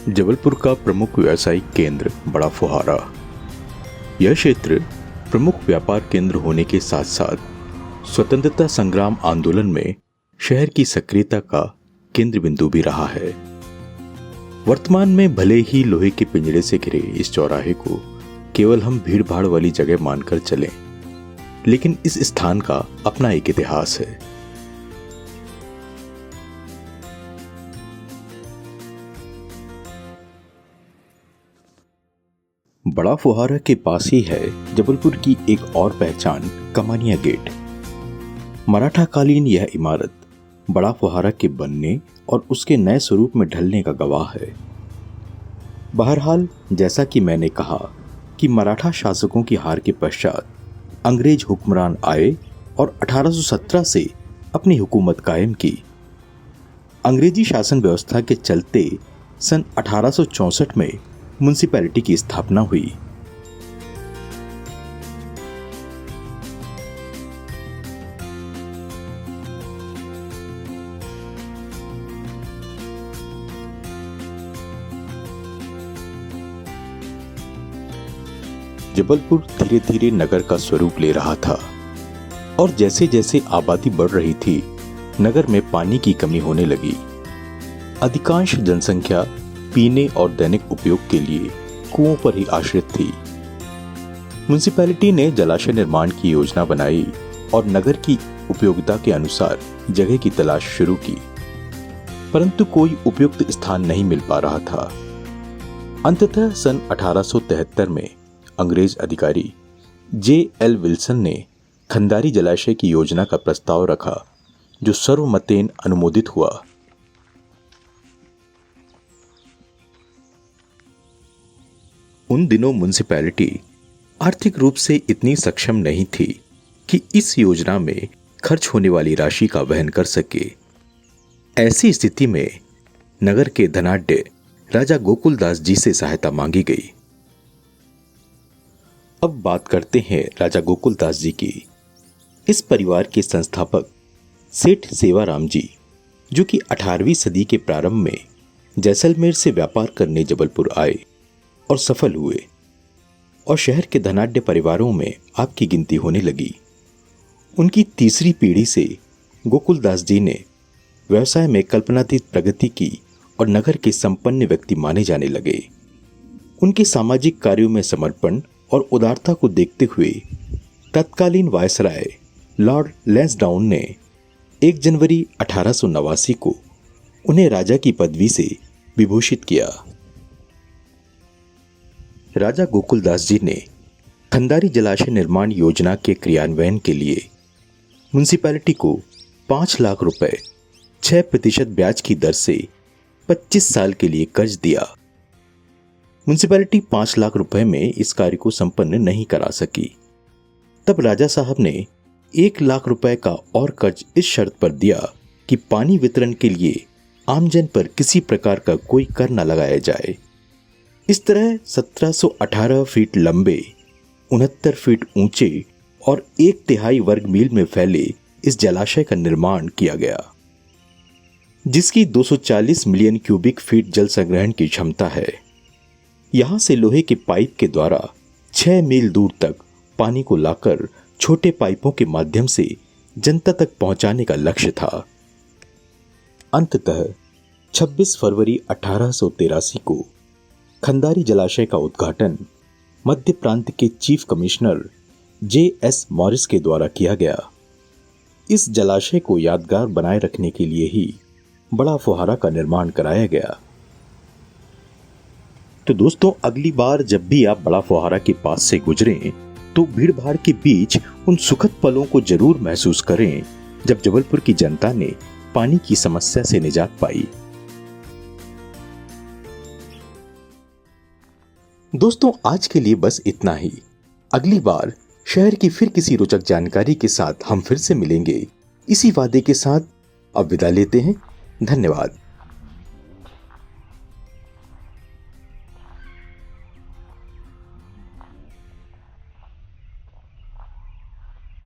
जबलपुर का प्रमुख व्यावसायिक केंद्र बड़ा फुहारा। यह क्षेत्र प्रमुख व्यापार केंद्र होने के साथ साथ स्वतंत्रता संग्राम आंदोलन में शहर की सक्रियता का केंद्र बिंदु भी रहा है। वर्तमान में भले ही लोहे के पिंजरे से घिरे इस चौराहे को केवल हम भीड़ भाड़ वाली जगह मानकर चलें, लेकिन इस स्थान का अपना एक इतिहास है। बड़ा फुहारा के पास ही है जबलपुर की एक और पहचान कमानिया गेट। मराठा कालीन यह इमारत बड़ा फुहारा के बनने और उसके नए स्वरूप में ढलने का गवाह है। बहरहाल, जैसा कि मैंने कहा कि मराठा शासकों की हार के पश्चात अंग्रेज हुक्मरान आए और 1817 से अपनी हुकूमत कायम की। अंग्रेजी शासन व्यवस्था के चलते सन 1864 में म्युनिसिपैलिटी की स्थापना हुई। जबलपुर धीरे धीरे नगर का स्वरूप ले रहा था और जैसे जैसे आबादी बढ़ रही थी, नगर में पानी की कमी होने लगी। अधिकांश जनसंख्या पीने और दैनिक उपयोग के लिए कुओं पर ही आश्रित थी। म्युनिसिपैलिटी ने जलाशय निर्माण की योजना बनाई और नगर की उपयोगिता के अनुसार जगह की तलाश शुरू की, परंतु कोई उपयुक्त स्थान नहीं मिल पा रहा था। अंततः सन 1873 में अंग्रेज अधिकारी J.L. विल्सन ने खंदारी जलाशय की योजना का प्रस्ताव रखा, जो सर्वमतेन अनुमोदित हुआ। उन दिनों म्युनिसिपैलिटी आर्थिक रूप से इतनी सक्षम नहीं थी कि इस योजना में खर्च होने वाली राशि का वहन कर सके। ऐसी स्थिति में नगर के धनाढ्य राजा गोकुलदास जी से सहायता मांगी गई। अब बात करते हैं राजा गोकुलदास जी की। इस परिवार के संस्थापक सेठ सेवाराम जी, जो कि 18वीं सदी के प्रारंभ में जैसलमेर से व्यापार करने जबलपुर आए और सफल हुए, और शहर के धनाढ्य परिवारों में आपकी गिनती होने लगी। उनकी तीसरी पीढ़ी से गोकुलदास जी ने व्यवसाय में कल्पनातीत प्रगति की और नगर के संपन्न व्यक्ति माने जाने लगे। उनके सामाजिक कार्यों में समर्पण और उदारता को देखते हुए तत्कालीन वायसराय लॉर्ड लैंसडाउन ने 1 जनवरी 1889 को उन्हें राजा की पदवी से विभूषित किया। राजा गोकुलदास जी ने खंदारी जलाशय निर्माण योजना के क्रियान्वयन के लिए म्युनिसिपैलिटी को 5 लाख रुपए 6% ब्याज की दर से 25 साल के लिए कर्ज दिया। म्युनिसिपैलिटी 5 लाख रुपए में इस कार्य को संपन्न नहीं करा सकी। तब राजा साहब ने 1 लाख रुपए का और कर्ज इस शर्त पर दिया कि पानी वितरण के लिए आमजन पर किसी प्रकार का कोई कर न लगाया जाए। इस तरह 1718 फीट लंबे, 69 फीट ऊंचे और 1/3 वर्ग मील में फैले इस जलाशय का निर्माण किया गया, जिसकी 240 मिलियन क्यूबिक फीट जल संग्रहण की क्षमता है। यहां से लोहे के पाइप के द्वारा 6 मील दूर तक पानी को लाकर छोटे पाइपों के माध्यम से जनता तक पहुंचाने का लक्ष्य था। अंततः 26 फरवरी 1883 को खंदारी जलाशय का उद्घाटन मध्य प्रांत के चीफ कमिश्नर J.S. मॉरिस के द्वारा किया गया। इस जलाशय को यादगार बनाए रखने के लिए ही बड़ा फुहारा का निर्माण कराया गया। तो दोस्तों, अगली बार जब भी आप बड़ा फुहारा के पास से गुजरें तो भीड़ भाड़ के बीच उन सुखद पलों को जरूर महसूस करें जब जबलपुर की जनता ने पानी की समस्या से निजात पाई। दोस्तों, आज के लिए बस इतना ही। अगली बार शहर की फिर किसी रोचक जानकारी के साथ हम फिर से मिलेंगे। इसी वादे के साथ अब विदा लेते हैं। धन्यवाद।